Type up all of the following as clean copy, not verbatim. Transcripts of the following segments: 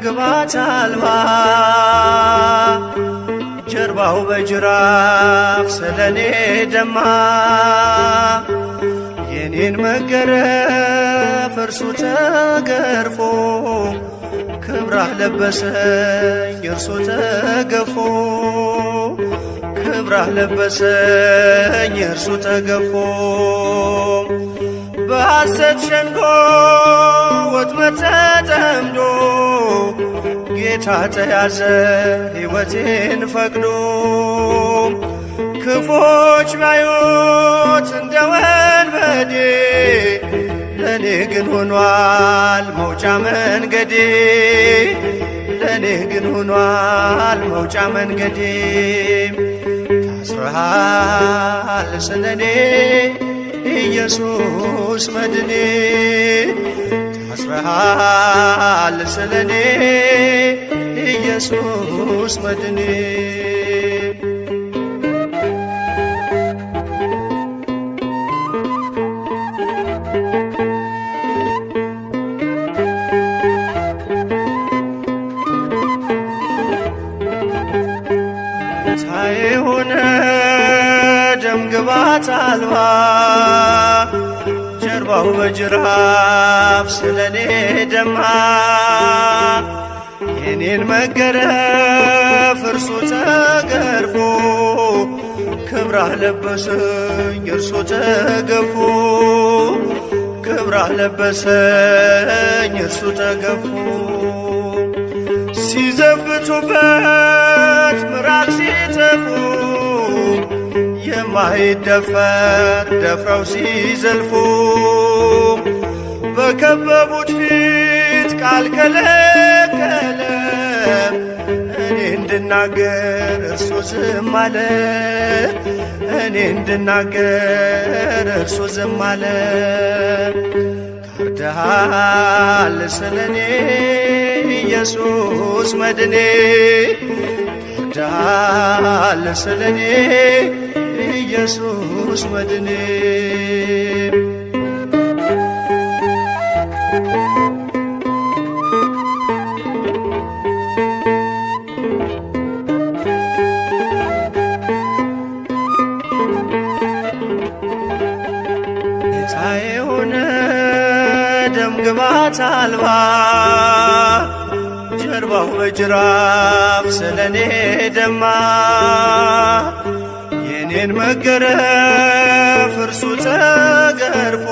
ግባት አልባ ጀርባው በጅራፍ ስለኔ ደማ የኔን መገረፍ እርሱ ተገርፎ ክብራህ ለበሰኝ እርሱ ተገፎ ክብራህ ለበሰኝ እርሱ ተገፎ በሐሰት ሸንጎ ወጥመድ ተጠምዶ ጌታ ተያዘ ሕይወቴን ፈቅዶ ክፎች ባዩት እንደ ወንበዴ ለኔ ግን ሆኗል መውጫ መንገዴ ለኔ ግን ሆኗል መውጫ መንገዴ ታስረሃል ስለኔ ኢየሱስ መድኔ ታስረሃል ስለኔ ኢየሱስ መድኔ ሳይሆነ ደም ግባት አልባ ጀርባው በጅራፍ ስለኔ ደማ የኔን መገረፍ እርሱ ተገርፎ ክብራህ ለበሰኝ እርሱ ተገፎ ክብራህ ለበሰኝ እርሱ ተገፎ ሲዘብቱበት ምራቅ ሲተፉ የማይደፈር ደፍረው ሲዘልፉ በከበቡት ፊት ቃል ከለከለ እኔ እንድናገር እርሱ ዝም አለ እኔ እንድናገር እርሱ ዝም አለ ታርደሃል ስለኔ ኢየሱስ መድኔ ታርደሃል ስለኔ ኢየሱስ መድኔ ጌታዬ ሆነ ደም ግባት አልባ ጀርባው በጅራፍ ስለኔ ደማ የኔን መገረፍ እርሱ ተገርፎ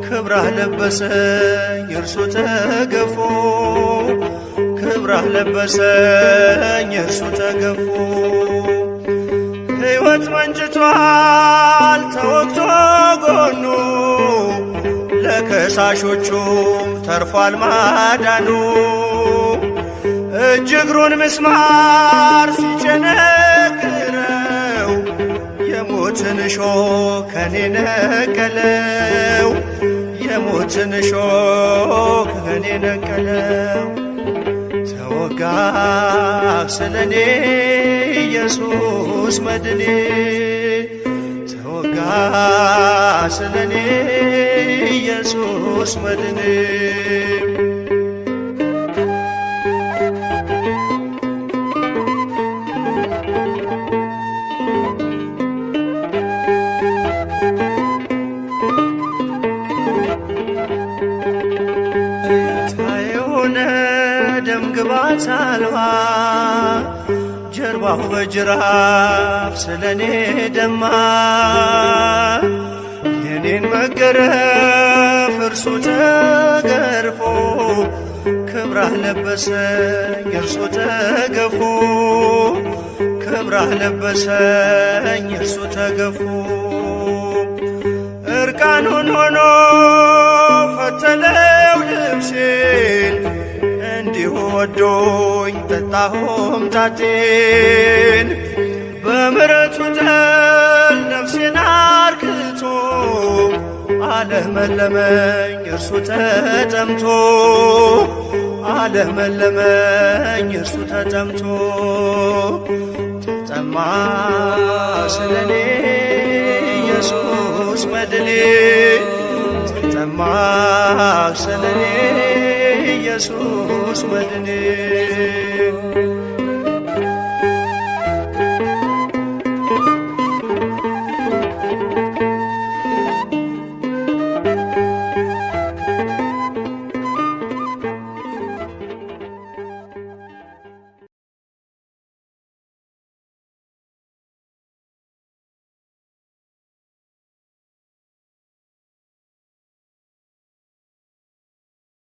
ክብራህ ለበሰኝ እርሱ ተገፎ ክብራህ ለበሰኝ እርሱ ተገፎ ሕይወት መንጭቷል ተወግቶ ጎኑ ለከሳሾቹም ተርፏል ማዳኑ እጅ እግሩን ምስማር ሲቸነክረው የሞትን እሾህ ከኔ ነቀለው የሞትን እሾህ ከኔ ነቀለው ተወጋ ስለኔ ኢየሱስ መድኔ ተወጋ ስለኔ ኢየሱስ መድኔ ደም ግባት አልባ ጀርባው በጅራፍ ስለኔ ደማ የኔን መገረፍ እርሱ ተገርፎ ክብራህ ለበሰኝ እርሱ ተገፎ ክብራህ ለበሰኝ እርሱ ተገፎ እርቃኑን ሆኖ ፈተለው ልብሴን እንዲሁ ወዶኝ ጠጣሁም ታቴን በምሕረቱ አለመለመኝ እርሱ ተጠምቶ አለመለመኝ እርሱ ተጠምቶ ተጠማ ስለኔ ኢየሱስ መድኔ ተጠማ ስለኔ ኢየሱስ መድኔ